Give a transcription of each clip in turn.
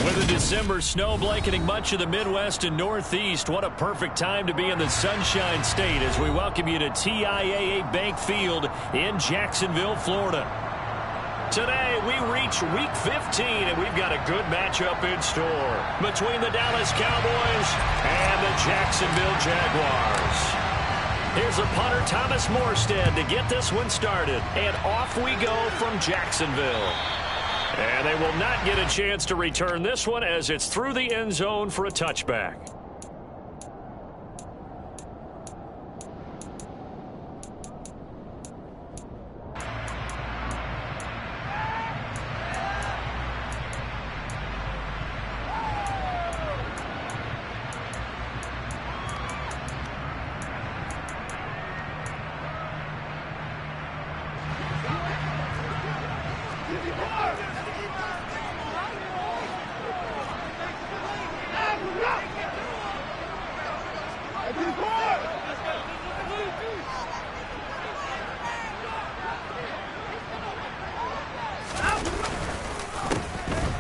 With a December snow blanketing much of the Midwest and Northeast, what a perfect time to be in the Sunshine State as we welcome you to TIAA Bank Field in Jacksonville, Florida. Today, we reach Week 15, and we've got a good matchup in store between the Dallas Cowboys and the Jacksonville Jaguars. Here's a punter, Thomas Morstead, to get this one started. And off we go from Jacksonville. And they will not get a chance to return this one as it's through the end zone for a touchback.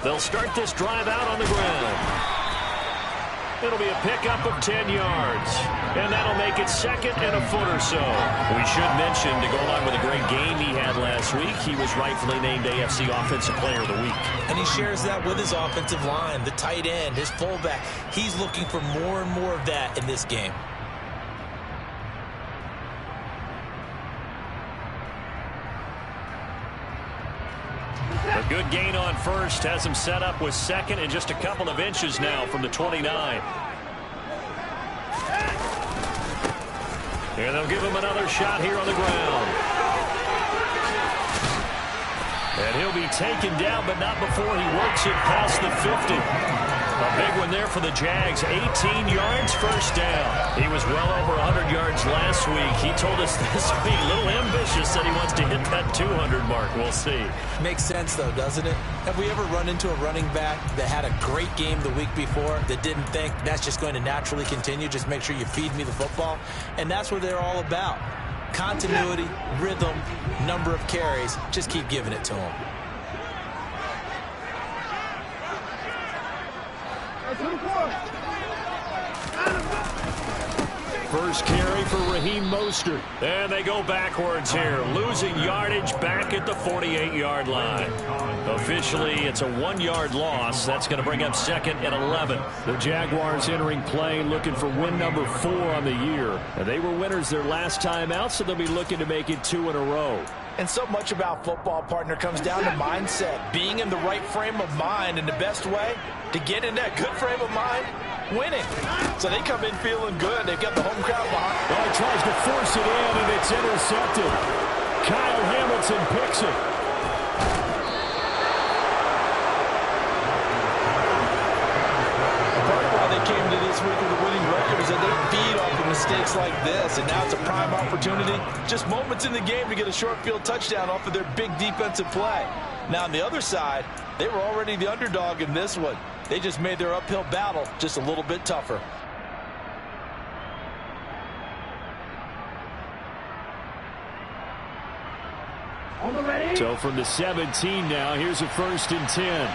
They'll start this drive out on the ground. It'll be a pickup of 10 yards. And that'll make it second and a foot or so. We should mention, to go along with a great game he had last week, he was rightfully named AFC Offensive Player of the Week. And he shares that with his offensive line, the tight end, his fullback. He's looking for more and more of that in this game. A good gain on first has him set up with second and just a couple of inches now from the 29. And they'll give him another shot here on the ground. And he'll be taken down, but not before he works it past the 50. A big one there for the Jags. 18 yards, first down. He was well over 100 yards last week. He told us this would be a little ambitious, said he wants to hit that 200 mark. We'll see. Makes sense, though, doesn't it? Have we ever run into a running back that had a great game the week before that didn't think that's just going to naturally continue? Just make sure you feed me the football. And that's what they're all about. Continuity, rhythm, number of carries. Just keep giving it to them. First carry for Raheem Mostert. And they go backwards here, losing yardage back at the 48-yard line. Officially, it's a 1-yard loss. That's going to bring up second and 11. The Jaguars entering play looking for win number 4 on the year. And they were winners their last time out, so they'll be looking to make it 2 in a row. And so much about football, partner, comes down to mindset. Being in the right frame of mind, and the best way to get in that good frame of mind, winning. So they come in feeling good. They've got the home crowd behind. Oh, he tries to force it in, and it's intercepted. Kyle Hamilton picks it. Part of why they came to this week with a winning record is that they feed off of mistakes like this, and now it's a prime opportunity. Just moments in the game to get a short field touchdown off of their big defensive play. Now, on the other side, they were already the underdog in this one. They just made their uphill battle just a little bit tougher. So from the 17 now, here's a 1st and 10.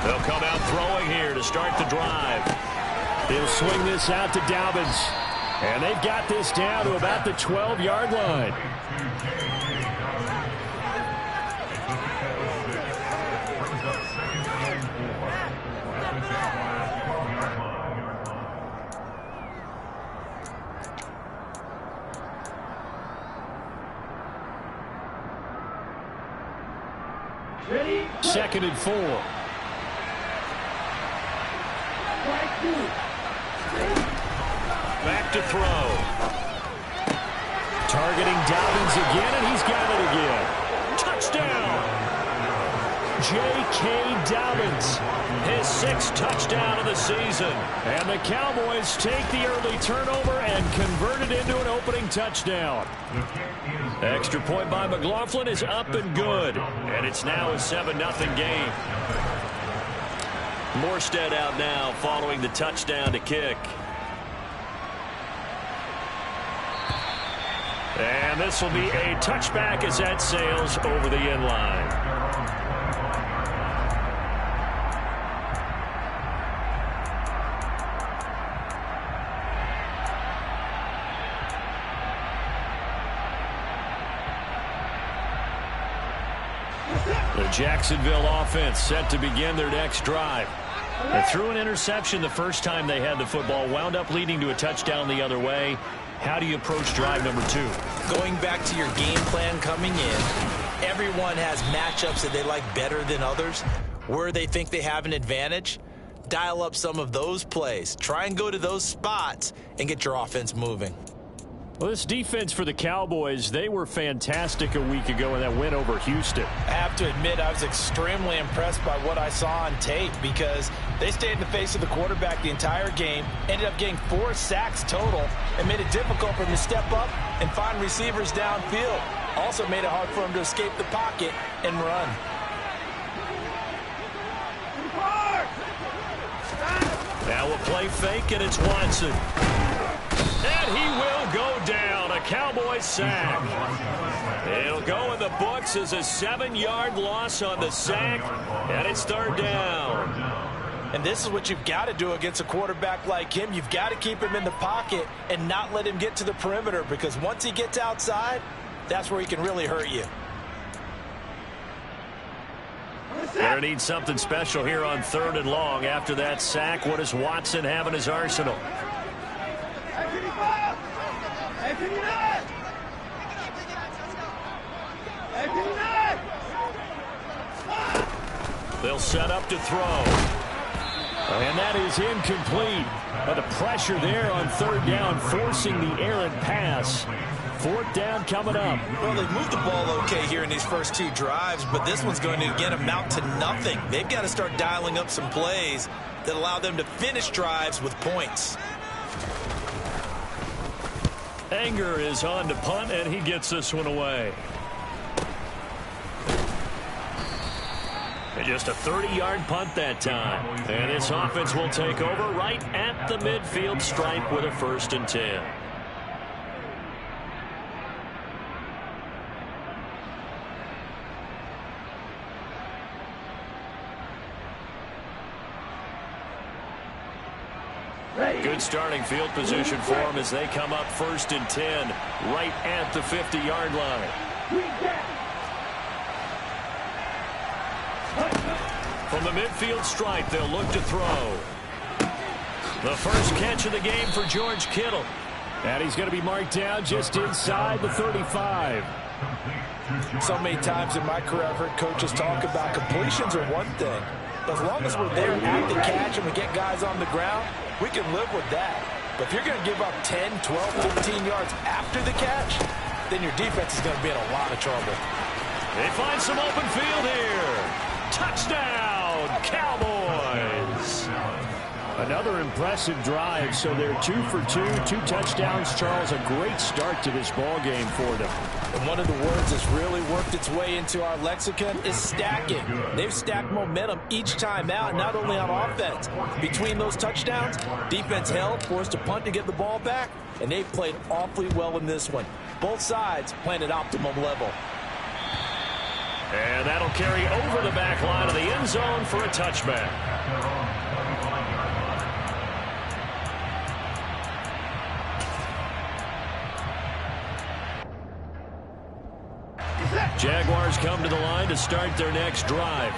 They'll come out throwing here to start the drive. He'll swing this out to Dobbins. And they've got this down to about the 12-yard line. Second and 4. Back to throw. Targeting Dobbins again, and he's got it again. Touchdown! J.K. Dobbins, his 6th touchdown of the season. And the Cowboys take the early turnover and convert it into an opening touchdown. Extra point by McLaughlin is up and good. And it's now a 7-0 game. Morstead out now following the touchdown to kick. And this will be a touchback as that sails over the end line. The Jacksonville offense set to begin their next drive. They threw an interception the first time they had the football, wound up leading to a touchdown the other way. How do you approach drive number 2? Going back to your game plan coming in, everyone has matchups that they like better than others. Where they think they have an advantage, dial up some of those plays. Try and go to those spots and get your offense moving. Well, this defense for the Cowboys, they were fantastic a week ago in that win over Houston. I have to admit, I was extremely impressed by what I saw on tape because they stayed in the face of the quarterback the entire game, ended up getting 4 sacks total, and made it difficult for him to step up and find receivers downfield. Also made it hard for him to escape the pocket and run. Now a play fake, and it's Watson. And he will go down. A Cowboys sack. It'll go in the books as a 7-yard loss on the sack, and it's 3rd down. And this is what you've got to do against a quarterback like him. You've got to keep him in the pocket and not let him get to the perimeter, because once he gets outside, that's where he can really hurt you. They're going to need something special here on 3rd and long. After that sack, what does Watson have in his arsenal? They'll set up to throw. And that is incomplete. But the pressure there on 3rd down, forcing the errant pass. 4th down coming up. Well, they've moved the ball okay here in these first 2 drives, but this one's going to, again, amount to nothing. They've got to start dialing up some plays that allow them to finish drives with points. Anger is on to punt, and he gets this one away. And just a 30-yard punt that time. And this offense will take over right at the midfield stripe with a 1st and 10. Good starting field position for them as they come up 1st and 10 right at the 50-yard line. From the midfield stripe, they'll look to throw. The first catch of the game for George Kittle. And he's going to be marked down just inside the 35. So many times in my career, I've heard coaches talk about completions are one thing. But as long as we're there at the catch and we get guys on the ground, we can live with that. But if you're going to give up 10, 12, 15 yards after the catch, then your defense is going to be in a lot of trouble. They find some open field here. Touchdown, Cowboys. Another impressive drive, so they're 2 for 2, 2 touchdowns. Charles, a great start to this ball game for them. And one of the words that's really worked its way into our lexicon is stacking. They've stacked momentum each time out, not only on offense. Between those touchdowns, defense held, forced to punt to get the ball back, and they've played awfully well in this one. Both sides playing at optimum level. And that'll carry over the back line of the end zone for a touchback. Jaguars come to the line to start their next drive.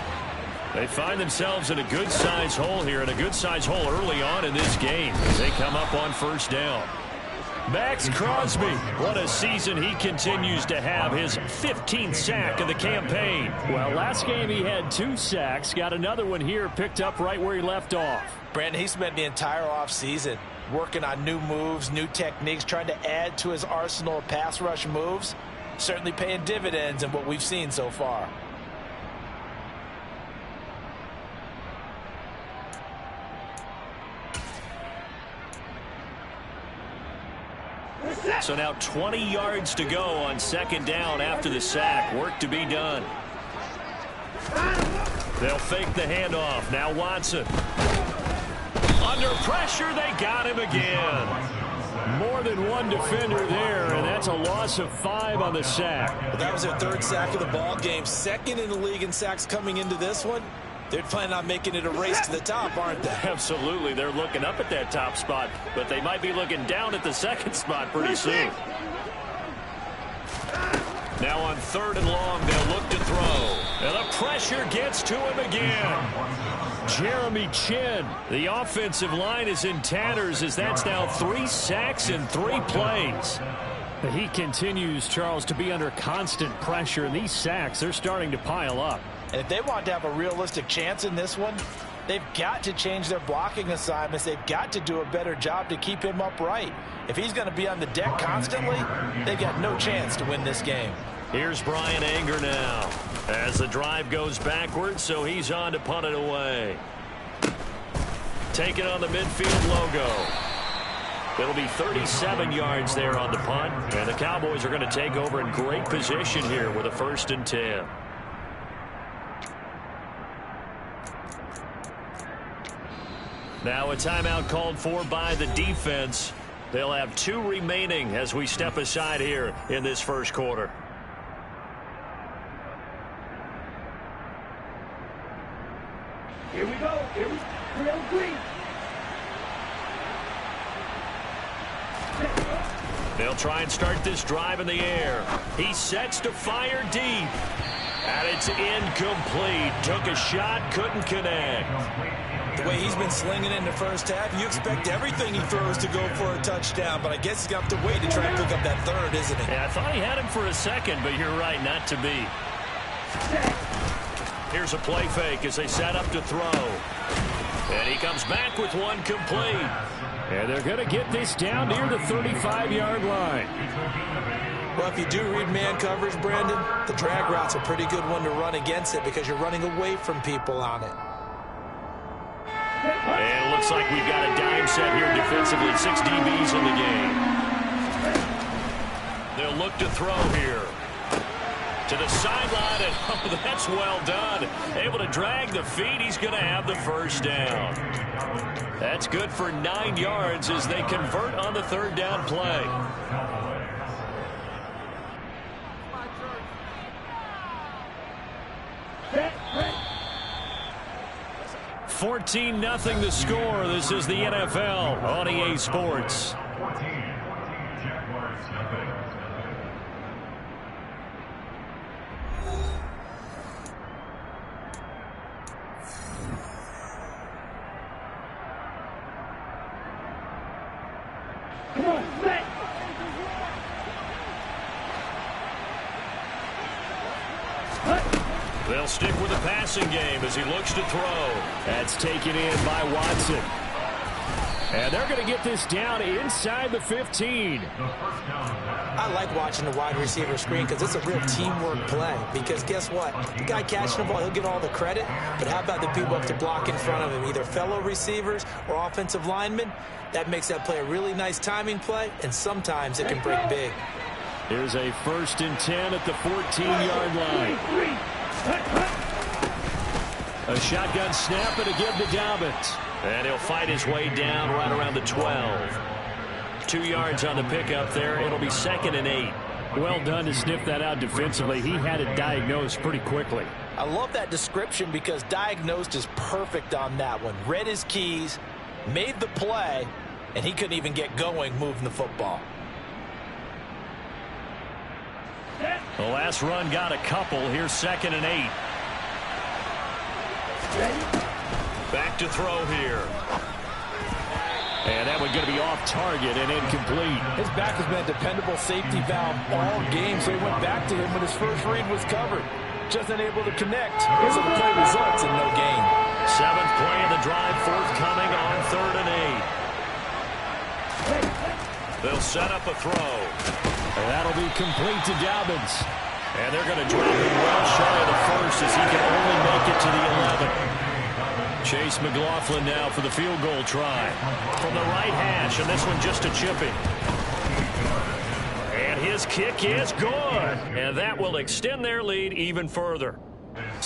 They find themselves in a good-sized hole here, and a good-sized hole early on in this game as they come up on 1st down. Max Crosby, what a season he continues to have, his 15th sack of the campaign. Well, last game he had 2 sacks, got another one here picked up right where he left off. Brandon, he spent the entire offseason working on new moves, new techniques, trying to add to his arsenal of pass rush moves. Certainly paying dividends in what we've seen so far. So now 20 yards to go on 2nd down after the sack. Work to be done. They'll fake the handoff. Now Watson. Under pressure, they got him again. More than one defender there, and that's a loss of 5 on the sack. Well, that was their 3rd sack of the ball game. 2nd in the league in sacks coming into this one. They're planning on making it a race to the top, aren't they? Absolutely. They're looking up at that top spot, but they might be looking down at the 2nd spot pretty soon. Now on 3rd and long, they'll look to throw. And the pressure gets to him again. Jeremy Chin. The offensive line is in tatters as that's now 3 sacks in 3 plays. He continues, Charles, to be under constant pressure, and these sacks, they're starting to pile up. And if they want to have a realistic chance in this one, they've got to change their blocking assignments. They've got to do a better job to keep him upright. If he's going to be on the deck constantly, they've got no chance to win this game. Here's Brian Anger now as the drive goes backwards, so he's on to punt it away. Taking on the midfield logo. It'll be 37 yards there on the punt, and the Cowboys are going to take over in great position here with a 1st and 10. Now a timeout called for by the defense. They'll have 2 remaining as we step aside here in this 1st quarter. Here we go. Here we go. Green. They'll try and start this drive in the air. He sets to fire deep. And it's incomplete. Took a shot, couldn't connect. The way he's been slinging it in the 1st half, you expect everything he throws to go for a touchdown, but I guess he's got to wait to try and pick up that 3rd, isn't he? Yeah, I thought he had him for a second, but you're right, not to be. Here's a play fake as they set up to throw. And he comes back with one complete. And they're going to get this down near the 35-yard line. Well, if you do read man coverage, Brandon, the drag route's a pretty good one to run against it because you're running away from people on it. And it looks like we've got a dime set here defensively. 6 DBs in the game. They'll look to throw here. To the sideline, and oh, that's well done. Able to drag the feet. He's going to have the 1st down. That's good for 9 yards as they convert on the 3rd down play. 14-0 the score. This is the NFL on EA Sports. They'll stick with the passing game as he looks to throw. That's taken in by Watson. And they're going to get this down inside the 15. I like watching the wide receiver screen because it's a real teamwork play. Because guess what? The guy catching the ball, he'll get all the credit. But how about the people up to block in front of him, either fellow receivers or offensive linemen? That makes that play a really nice timing play, and sometimes it can break big. Here's a 1st and 10 at the 14-yard line. A shotgun snap and a give to Dobbins. And he'll fight his way down right around the 12. 2 yards on the pickup there. It'll be 2nd and 8. Well done to sniff that out defensively. He had it diagnosed pretty quickly. I love that description because diagnosed is perfect on that one. Read his keys, made the play, and he couldn't even get going moving the football. The last run got a couple. Here's 2nd and 8. Back to throw here. And that one's going to be off target and incomplete. His back has been a dependable safety valve all game, so he went back to him when his first read was covered. Just unable to connect. So the play results in no gain. 7th play of the drive, forthcoming on 3rd and 8. They'll set up a throw. And that'll be complete to Dobbins. And they're going to drop him well shy of the 1st as he can only make it to the 11. Chase McLaughlin now for the field goal try. From the right hash, and this one just a chipping. And his kick is good. And that will extend their lead even further.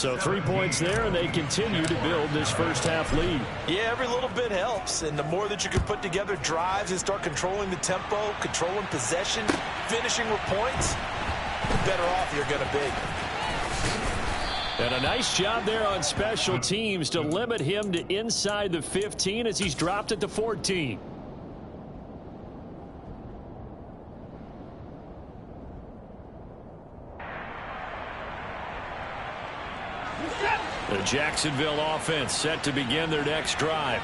So 3 points there, and they continue to build this first half lead. Yeah, every little bit helps, and the more that you can put together drives and start controlling the tempo, controlling possession, finishing with points, the better off you're going to be. And a nice job there on special teams to limit him to inside the 15 as he's dropped it to 14. The Jacksonville offense set to begin their next drive.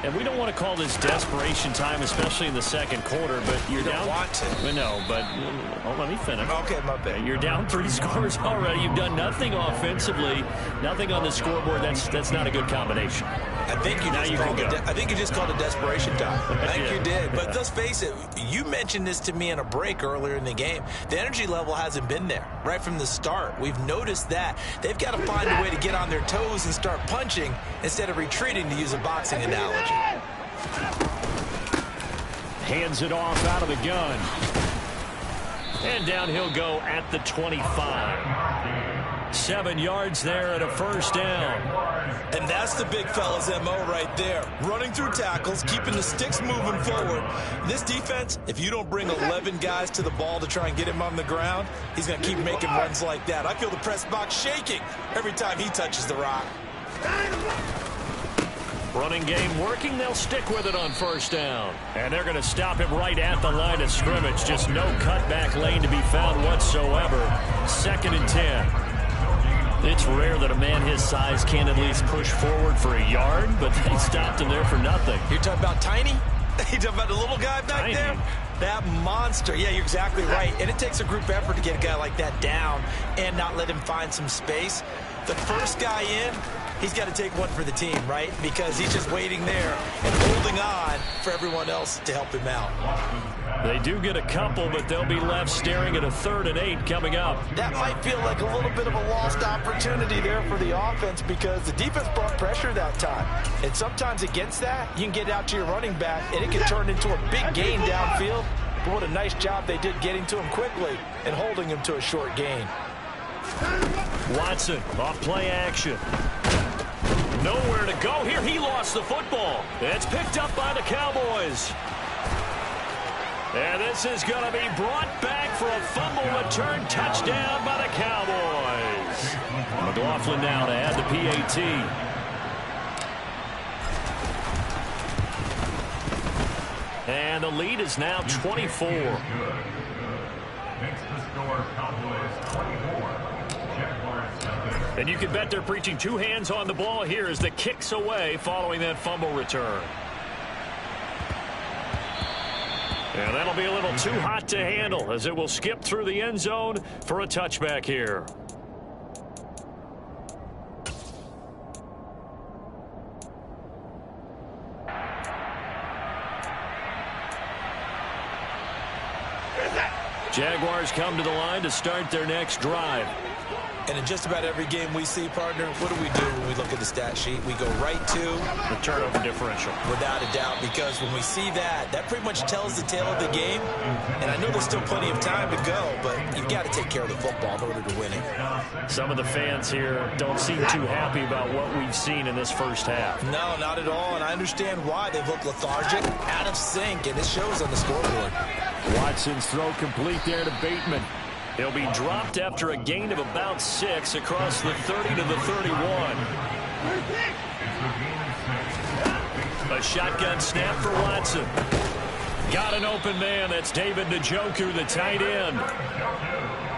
And we don't want to call this desperation time, especially in the second quarter, but you're down. Want to. No, but let me finish. Okay, my bad. You're down 3 scores already. You've done nothing offensively, nothing on the scoreboard. That's not a good combination. I think you just called it desperation time. I think you did. But let's face it, you mentioned this to me in a break earlier in the game. The energy level hasn't been there right from the start. We've noticed that. They've got to find a way to get on their toes and start punching instead of retreating, to use a boxing analogy. Hands it off out of the gun. And down he'll go at the 25. 7 yards there and a first down. And that's the big fella's MO right there. Running through tackles, keeping the sticks moving forward. This defense, if you don't bring 11 guys to the ball to try and get him on the ground, he's going to keep making runs like that. I feel the press box shaking every time he touches the rock. Running game working. They'll stick with it on first down. And they're going to stop him right at the line of scrimmage. Just no cutback lane to be found whatsoever. 2nd and 10. It's rare that a man his size can't at least push forward for a yard, but they stopped him there for nothing. You're talking about Tiny? You're talking about the little guy back there? That monster. Yeah, you're exactly right. And it takes a group effort to get a guy like that down and not let him find some space. The first guy in, he's got to take one for the team, right? Because he's just waiting there and holding on for everyone else to help him out. They do get a couple, but they'll be left staring at a 3rd and 8 coming up. That might feel like a little bit of a lost opportunity there for the offense because the defense brought pressure that time. And sometimes against that, you can get out to your running back, and it can turn into a big gain downfield. But what a nice job they did getting to him quickly and holding him to a short gain. Watson off play action. Nowhere to go here. He lost the football. It's picked up by the Cowboys. And this is going to be brought back for a fumble return touchdown by the Cowboys. McLaughlin now to add the PAT. And the lead is now 24. And you can bet they're preaching 2 hands on the ball here as the kick's away following that fumble return. And that'll be a little too hot to handle as it will skip through the end zone for a touchback here. Jaguars come to the line to start their next drive. And in just about every game we see, partner, what do we do when we look at the stat sheet? We go right to the turnover differential. Without a doubt, because when we see that, that pretty much tells the tale of the game. And I know there's still plenty of time to go, but you've got to take care of the football in order to win it. Some of the fans here don't seem too happy about what we've seen in this first half. No, not at all, and I understand why. They've looked lethargic, out of sync, and it shows on the scoreboard. Watson's throw complete there to Bateman. He'll be dropped after a gain of about 6 across the 30 to the 31. A shotgun snap for Watson. Got an open man. That's David Njoku, the tight end.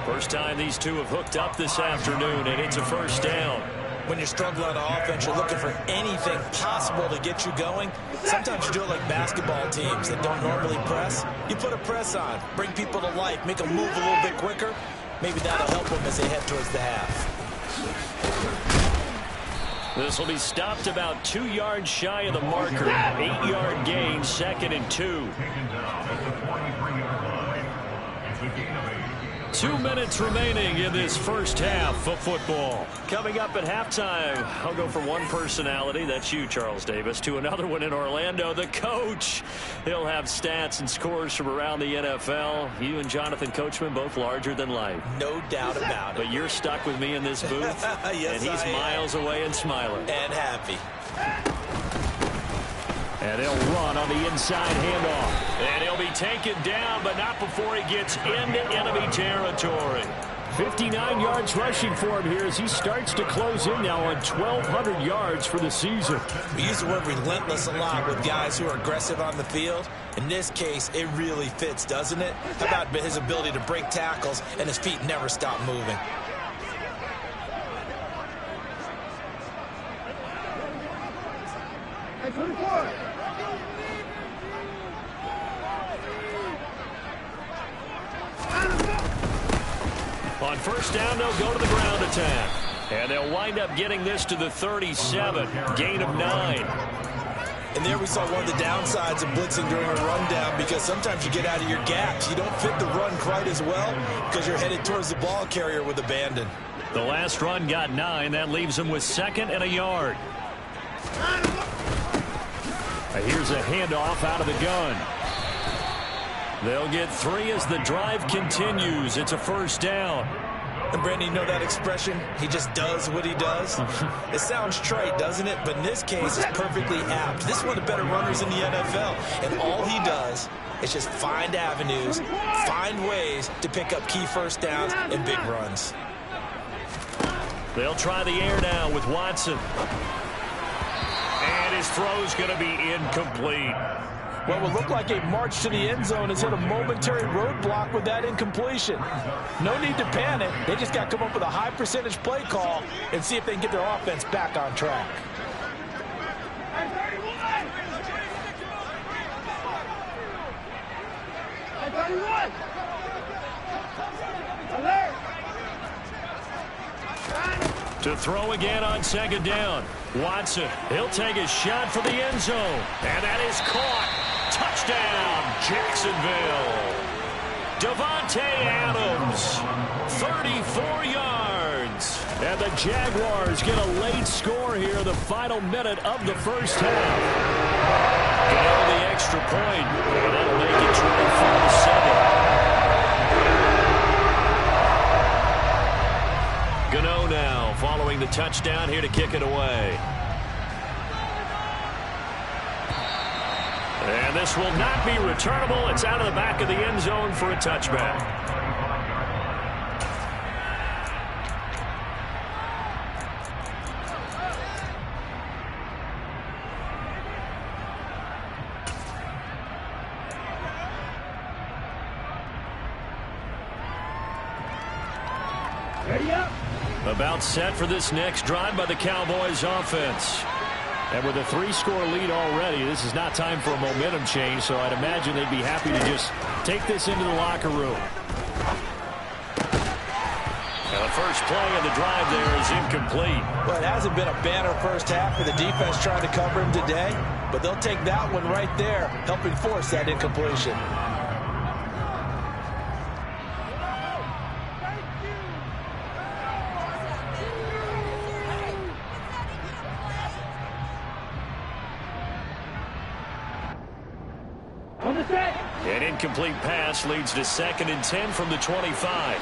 First time these two have hooked up this afternoon, and it's a first down. When you're struggling on offense, you're looking for anything possible to get you going. Sometimes you do it like basketball teams that don't normally press. You put a press on, bring people to life, make them move a little bit quicker. Maybe that'll help them as they head towards the half. This will be stopped about 2 yards shy of the marker. 8-yard gain, 2nd and 2. 2 minutes remaining in this first half of football. Coming up at halftime, I'll go from one personality, that's you, Charles Davis, to another one in Orlando, the coach. He'll have stats and scores from around the NFL. You and Jonathan Coachman both larger than life. No doubt about it. But you're stuck with me in this booth, yes, and he's miles away and smiling. And happy. And they'll run on the inside handoff. And he'll be taken down, but not before he gets into enemy territory. 59 yards rushing for him here as he starts to close in now on 1,200 yards for the season. We use the word relentless a lot with guys who are aggressive on the field. In this case, it really fits, doesn't it? How about his ability to break tackles and his feet never stop moving? On first down, they'll go to the ground attack. And they'll wind up getting this to the 37. Gain of 9. And there we saw one of the downsides of blitzing during a rundown, because sometimes you get out of your gaps. You don't fit the run quite as well because you're headed towards the ball carrier with abandon. The last run got 9. That leaves him with 2nd and a yard. Here's a handoff out of the gun. They'll get 3 as the drive continues. It's a first down. And Brandon, you know that expression? He just does what he does? It sounds trite, doesn't it? But in this case, it's perfectly apt. This is one of the better runners in the NFL. And all he does is just find avenues, find ways to pick up key first downs and big runs. They'll try the air now with Watson. And his throw's going to be incomplete. What would look like a march to the end zone has hit a momentary roadblock with that incompletion. No need to panic. They just got to come up with a high percentage play call and see if they can get their offense back on track. To throw again on 2nd down. Watson, he'll take a shot for the end zone. And that is caught. Touchdown, Jacksonville. Devontae Adams, 34 yards. And the Jaguars get a late score here, the final minute of the first half. Get the extra point, and that'll make it 24-7. Gano now following the touchdown here to kick it away. And this will not be returnable. It's out of the back of the end zone for a touchback. Ready up. About set for this next drive by the Cowboys offense. And with a 3-score lead already, this is not time for a momentum change, so I'd imagine they'd be happy to just take this into the locker room. And the first play of the drive there is incomplete. Well, it hasn't been a banner first half for the defense trying to cover him today, but they'll take that one right there, helping force that incompletion. An incomplete pass leads to 2nd and 10 from the 25.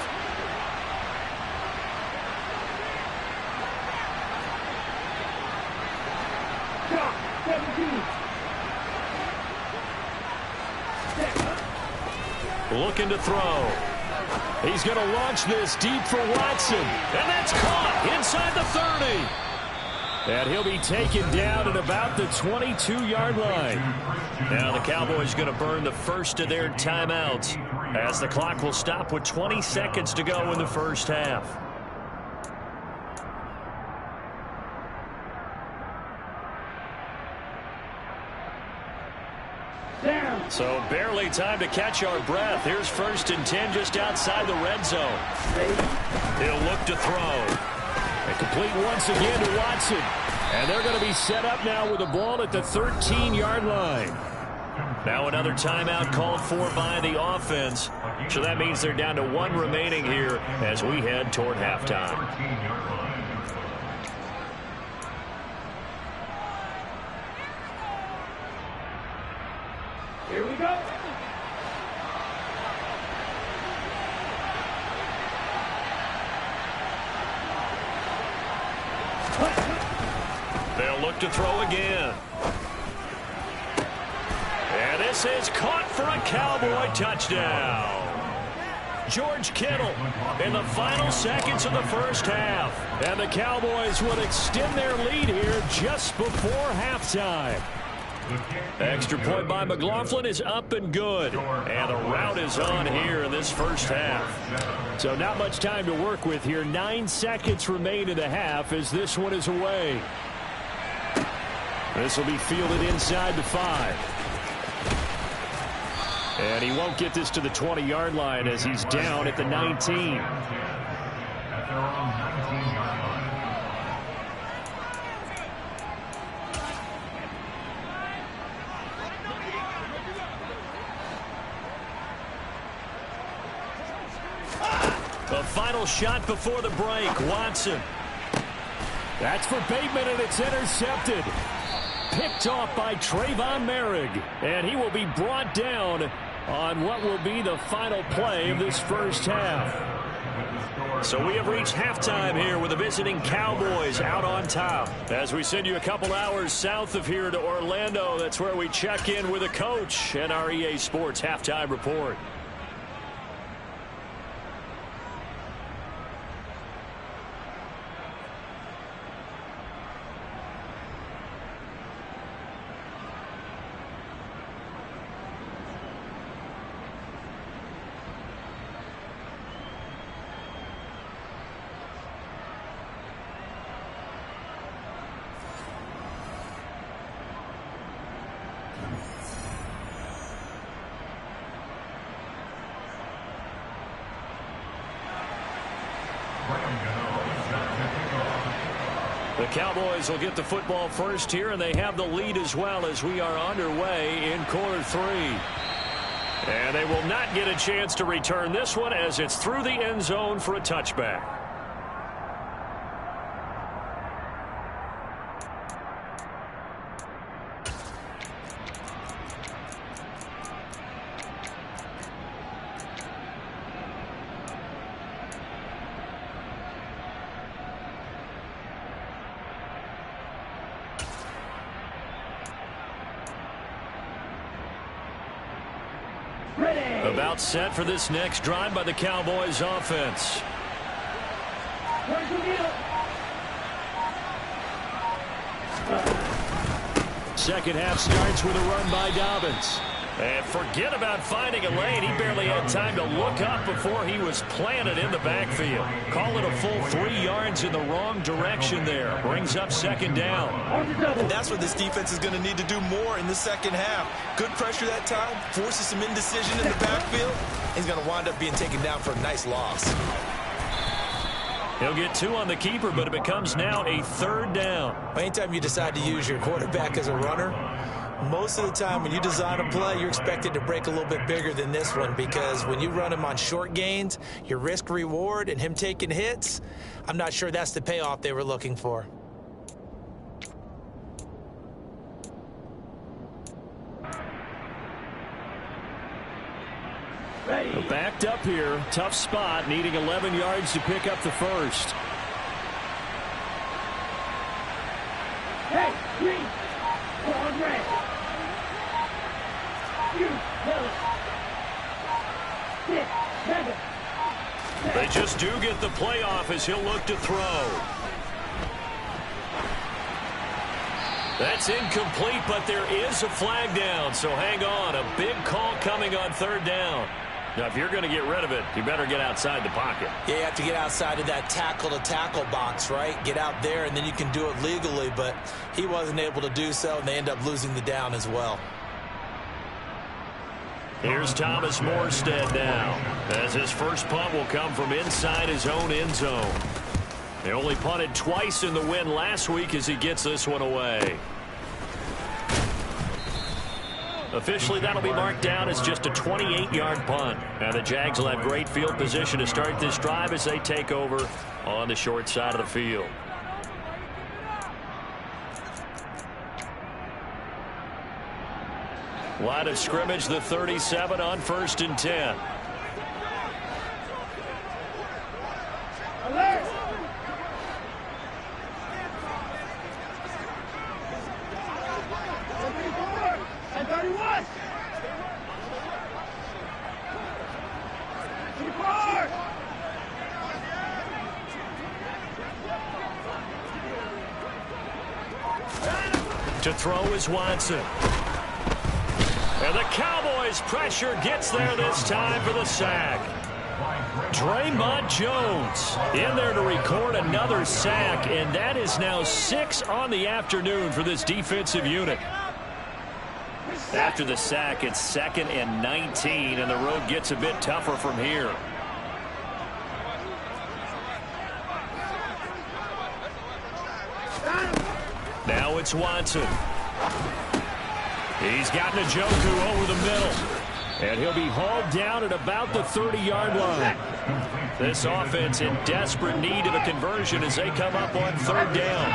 Looking to throw. He's going to launch this deep for Watson. And that's caught inside the 30. And he'll be taken down at about the 22-yard line. Now the Cowboys going to burn the first of their timeouts as the clock will stop with 20 seconds to go in the first half. Down. So barely time to catch our breath. Here's 1st and 10 just outside the red zone. He'll look to throw. And complete once again to Watson. And they're going to be set up now with the ball at the 13-yard line. Now another timeout called for by the offense. So that means they're down to 1 remaining here as we head toward halftime. Here we go. They'll look to throw again. And this is caught for a Cowboy touchdown. George Kittle in the final seconds of the first half. And the Cowboys will extend their lead here just before halftime. Extra point by McLaughlin is up and good. And the route is on here in this first half. So not much time to work with here. 9 seconds remain in the half as this one is away. This will be fielded inside the 5. And he won't get this to the 20-yard line as he's down at the 19. The final shot before the break. Watson. That's for Bateman, and it's intercepted. Picked off by Trayvon Merrick. And he will be brought down on what will be the final play of this first half. So we have reached halftime here with the visiting Cowboys out on top. As we send you a couple hours south of here to Orlando, that's where we check in with a coach and our EA Sports halftime report. The Cowboys will get the football first here, and they have the lead as well as we are underway in quarter 3. And they will not get a chance to return this one as it's through the end zone for a touchback. About set for this next drive by the Cowboys offense. Second half starts with a run by Dobbins. And forget about finding a lane. He barely had time to look up before he was planted in the backfield. Call it a full 3 yards in the wrong direction there. Brings up second down. And that's what this defense is going to need to do more in the second half. Good pressure that time. Forces some indecision in the backfield. He's going to wind up being taken down for a nice loss. He'll get 2 on the keeper, but it becomes now a third down. Anytime you decide to use your quarterback as a runner, most of the time when you design a play, you're expected to break a little bit bigger than this one, because when you run him on short gains, your risk reward and him taking hits, I'm not sure that's the payoff they were looking for. Backed up here, tough spot, needing 11 yards to pick up the first. Hey, green. On red. Yellow. 6, 7. They just do get the playoff as he'll look to throw. That's incomplete, but there is a flag down, so hang on. A big call coming on third down. Now, if you're going to get rid of it, you better get outside the pocket. Yeah, you have to get outside of that tackle-to-tackle box, right? Get out there, and then you can do it legally, but he wasn't able to do so, and they end up losing the down as well. Here's Thomas Morstead now, as his first punt will come from inside his own end zone. They only punted twice in the win last week as he gets this one away. Officially, that'll be marked down as just a 28-yard punt. And the Jags will have great field position to start this drive as they take over on the short side of the field. Line of scrimmage, the 37 on 1st and 10. To throw is Watson. And the Cowboys' pressure gets there this time for the sack. Draymond Jones in there to record another sack, and that is now 6 on the afternoon for this defensive unit. After the sack, it's 2nd and 19, and the road gets a bit tougher from here. Now it's Watson. He's got Njoku over the middle. And he'll be hauled down at about the 30-yard line. This offense in desperate need of a conversion as they come up on 3rd down.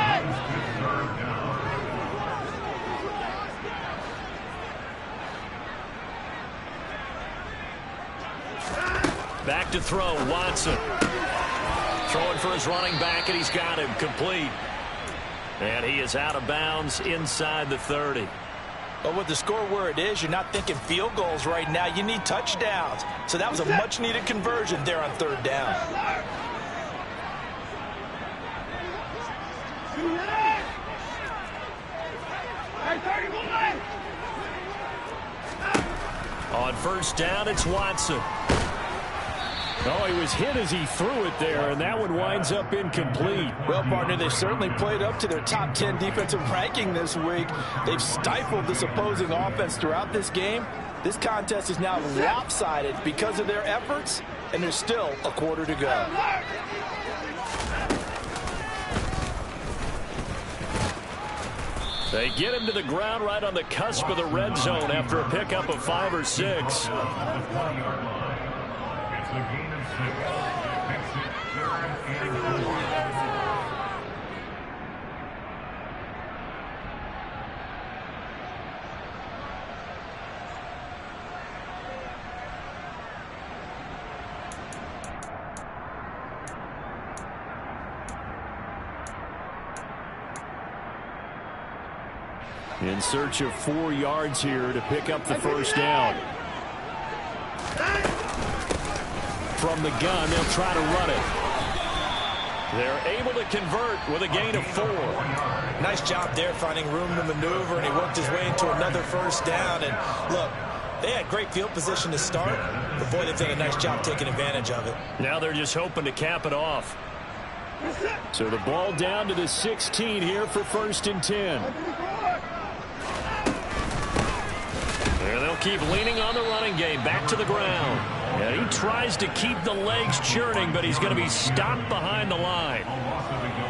Back to throw, Watson. Throwing for his running back, and he's got him complete. And he is out of bounds inside the 30. But with the score where it is, you're not thinking field goals right now. You need touchdowns. So that was a much-needed conversion there on 3rd down. On 1st down, it's Watson. Oh, he was hit as he threw it there, and that one winds up incomplete. Well, partner, they've certainly played up to their top 10 defensive ranking this week. They've stifled this opposing offense throughout this game. This contest is now lopsided because of their efforts, and there's still a quarter to go. They get him to the ground right on the cusp of the red zone after a pickup of 5 or 6. In search of 4 yards here to pick up the 1st down. From the gun, they'll try to run it. They're able to convert with a gain of 4. Nice job there finding room to maneuver, and he worked his way into another 1st down. And look, they had great field position to start, but boy, they've done a nice job taking advantage of it. Now they're just hoping to cap it off. So the ball down to the 16 here for 1st and 10. And they'll keep leaning on the running game, back to the ground. And he tries to keep the legs churning, but he's going to be stopped behind the line.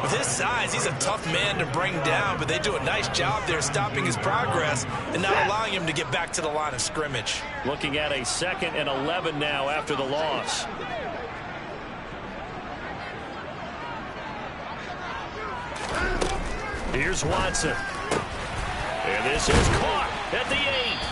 With his size, he's a tough man to bring down, but they do a nice job there stopping his progress and not allowing him to get back to the line of scrimmage. Looking at a 2nd and 11 now after the loss. Here's Watson. And this is caught at the 8.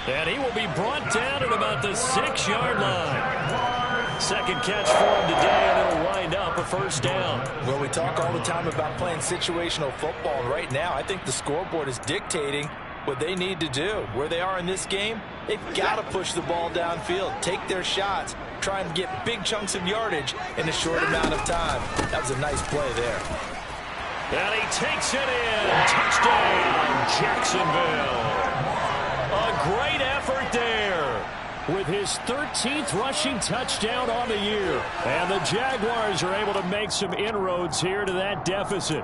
And he will be brought down at about the 6-yard line. Second catch for him today, and it'll wind up a 1st down. Well, we talk all the time about playing situational football, and right now I think the scoreboard is dictating what they need to do. Where they are in this game, they've got to push the ball downfield, take their shots, try and get big chunks of yardage in a short amount of time. That was a nice play there. And he takes it in. Touchdown, Jacksonville. A great effort there with his 13th rushing touchdown on the year. And the Jaguars are able to make some inroads here to that deficit.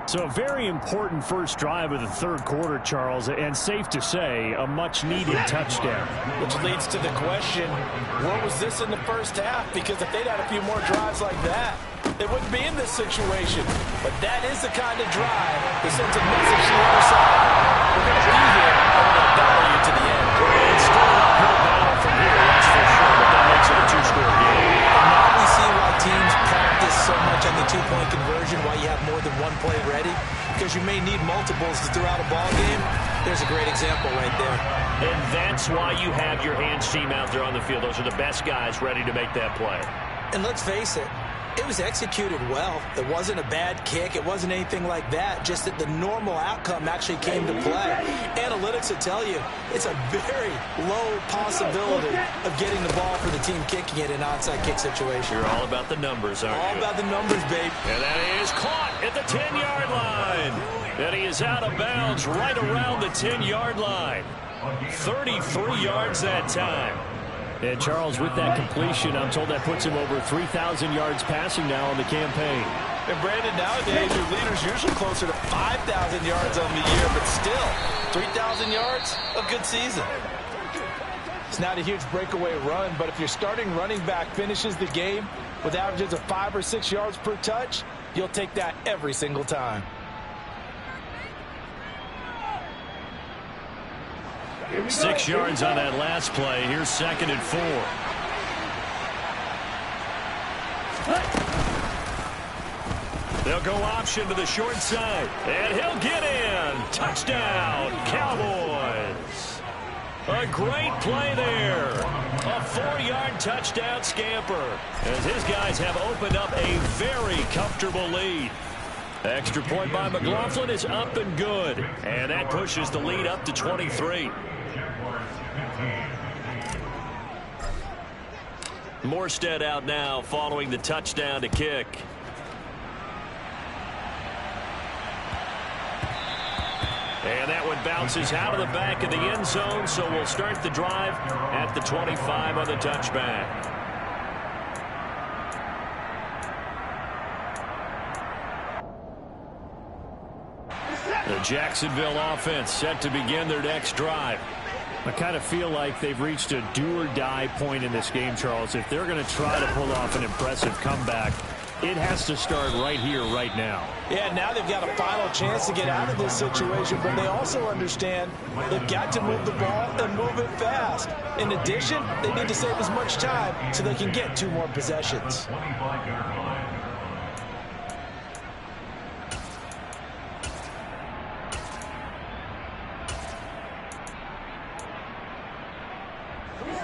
So a very important first drive of the 3rd quarter, Charles, and safe to say a much-needed touchdown. Which leads to the question, what was this in the 1st half? Because if they'd had a few more drives like that, they wouldn't be in this situation. But that is the kind of drive that sends a message to the other side. We're going to be here, and we're going to battle you the two-point conversion while you have more than one play ready, because you may need multiples to throw out a ball game. There's a great example right there. And that's why you have your hands team out there on the field. Those are the best guys ready to make that play. And let's face it, it was executed well. It wasn't a bad kick. It wasn't anything like that. Just that the normal outcome actually came to play. Analytics will tell you it's a very low possibility of getting the ball for the team kicking it in an onside kick situation. You're all about the numbers, aren't you? All about the numbers, babe. And that is caught at the 10-yard line. And he is out of bounds right around the 10-yard line. 33 yards that time. And Charles, with that completion, I'm told that puts him over 3,000 yards passing now on the campaign. And Brandon, nowadays your leader's usually closer to 5,000 yards on the year, but still, 3,000 yards, a good season. It's not a huge breakaway run, but if your starting running back finishes the game with averages of 5 or 6 yards per touch, you'll take that every single time. 6 yards on that last play. Here's 2nd and 4. They'll go option to the short side. And he'll get in. Touchdown, Cowboys. A great play there. A 4-yard touchdown scamper. As his guys have opened up a very comfortable lead. Extra point by McLaughlin is up and good. And that pushes the lead up to 23. Morstead out now following the touchdown to kick. And that one bounces out of the back of the end zone, so we'll start the drive at the 25 on the touchback. The Jacksonville offense set to begin their next drive. I kind of feel like they've reached a do-or-die point in this game, Charles. If they're going to try to pull off an impressive comeback, it has to start right here, right now. Yeah, now they've got a final chance to get out of this situation, but they also understand they've got to move the ball and move it fast. In addition, they need to save as much time so they can get 2 more possessions.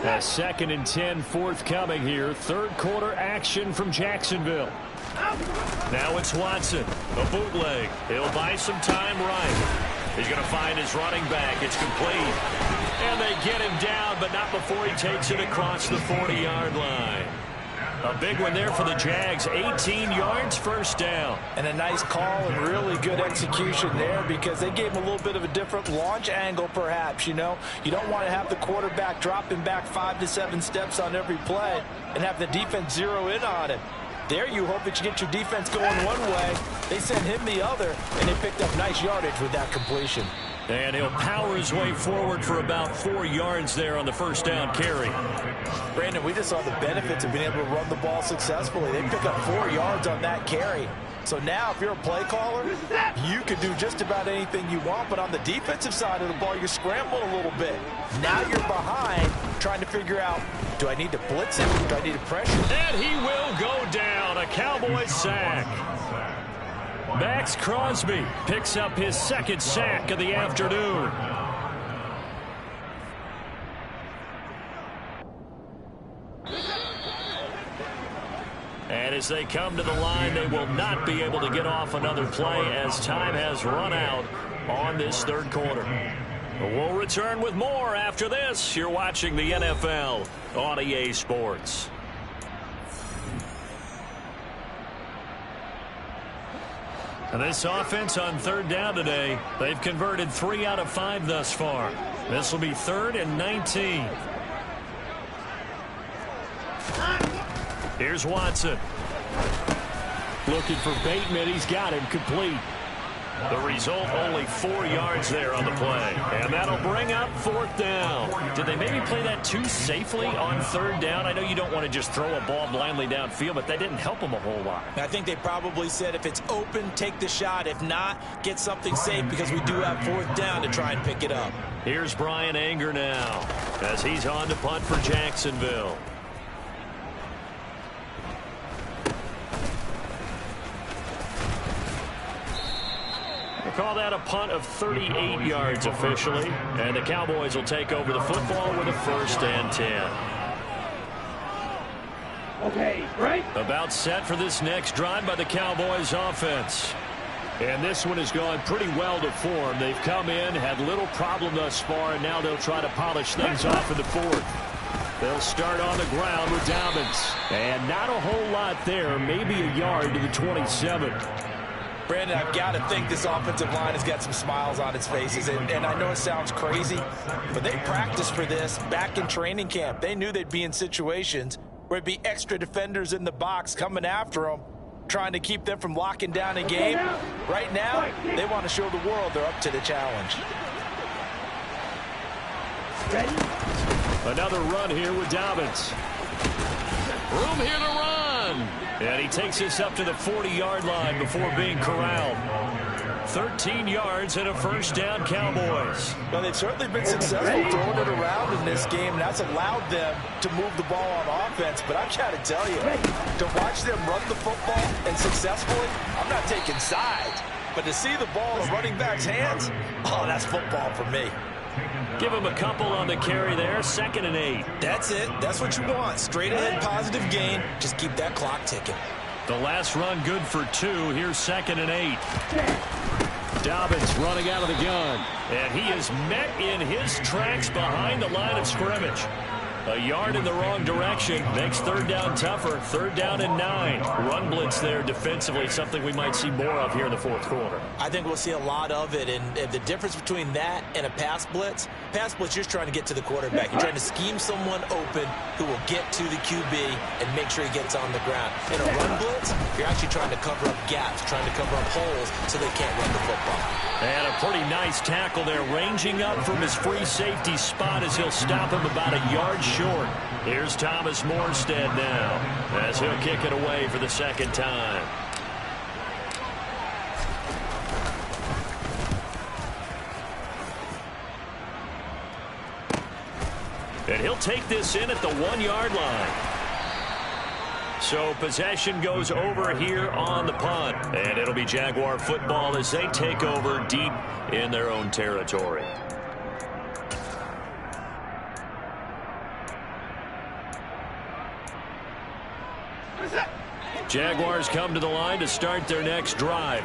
A 2nd and 10 forthcoming here. 3rd quarter action from Jacksonville. Now it's Watson. A bootleg. He'll buy some time right. He's going to find his running back. It's complete. And they get him down, but not before he takes it across the 40-yard line. A big one there for the Jags. 18 yards, 1st down. And a nice call and really good execution there because they gave him a little bit of a different launch angle perhaps, you know. You don't want to have the quarterback dropping back 5 to 7 steps on every play and have the defense zero in on it. There you hope that you get your defense going one way. They sent him the other, and they picked up nice yardage with that completion. And he'll power his way forward for about 4 yards there on the 1st down carry. Brandon, we just saw the benefits of being able to run the ball successfully. They pick up 4 yards on that carry. So now if you're a play caller, you can do just about anything you want, but on the defensive side of the ball, you're scrambling a little bit. Now you're behind trying to figure out, do I need to blitz him? Do I need to pressure? And he will go down. A Cowboys sack. Max Crosby picks up his 2nd sack of the afternoon. And as they come to the line, they will not be able to get off another play as time has run out on this 3rd quarter. We'll return with more after this. You're watching the NFL on EA Sports. And this offense on 3rd down today, they've converted 3 out of 5 thus far. This will be 3rd and 19. Here's Watson. Looking for Bateman. He's got him complete. The result, only 4 yards there on the play. And that'll bring up 4th down. Did they maybe play that too safely on 3rd down? I know you don't want to just throw a ball blindly downfield, but that didn't help them a whole lot. I think they probably said if it's open, take the shot. If not, get something safe because we do have 4th down to try and pick it up. Here's Brian Anger now as he's on to punt for Jacksonville. We'll call that a punt of 38 yards officially. And the Cowboys will take over the football with a 1st and 10. Okay, right? About set for this next drive by the Cowboys offense. And this one has gone pretty well to form. They've come in, had little problem thus far, and now they'll try to polish things off in the 4th. They'll start on the ground with Dobbins. And not a whole lot there, maybe a yard to the 27. Brandon, I've got to think this offensive line has got some smiles on its faces. And I know it sounds crazy, but they practiced for this back in training camp. They knew they'd be in situations where there'd be extra defenders in the box coming after them, trying to keep them from locking down a game. Right now, they want to show the world they're up to the challenge. Another run here with Dobbins. Room here to run. And he takes us up to the 40-yard line before being corralled. 13 yards and a 1st down, Cowboys. Well, they've certainly been successful throwing it around in this game, and that's allowed them to move the ball on offense. But I've got to tell you, to watch them run the football and successfully, I'm not taking sides. But to see the ball in a running back's hands, oh, that's football for me. Give him a couple on the carry there. 2nd and 8. That's it. That's what you want. Straight ahead positive gain. Just keep that clock ticking. The last run good for 2. Here's 2nd and 8. Dobbins running out of the gun. And he is met in his tracks behind the line of scrimmage. A yard in the wrong direction makes 3rd down tougher. 3rd down and 9. Run blitz there defensively, something we might see more of here in the 4th quarter. I think we'll see a lot of it, and the difference between that and a pass blitz, you're just trying to get to the quarterback. You're trying to scheme someone open who will get to the QB and make sure he gets on the ground. In a run blitz, you're actually trying to cover up gaps, trying to cover up holes so they can't run the football. And a pretty nice tackle there, ranging up from his free safety spot as he'll stop him about a yard short. Here's Thomas Morstead now as he'll kick it away for the 2nd time. And he'll take this in at the 1-yard line. So possession goes over here on the punt. And it'll be Jaguar football as they take over deep in their own territory. Jaguars come to the line to start their next drive.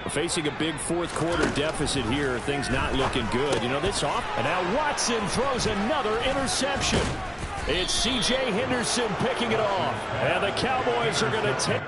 We're facing a big 4th quarter deficit here. Things not looking good. You know, this off. And now Watson throws another interception. It's C.J. Henderson picking it off. And the Cowboys are going to take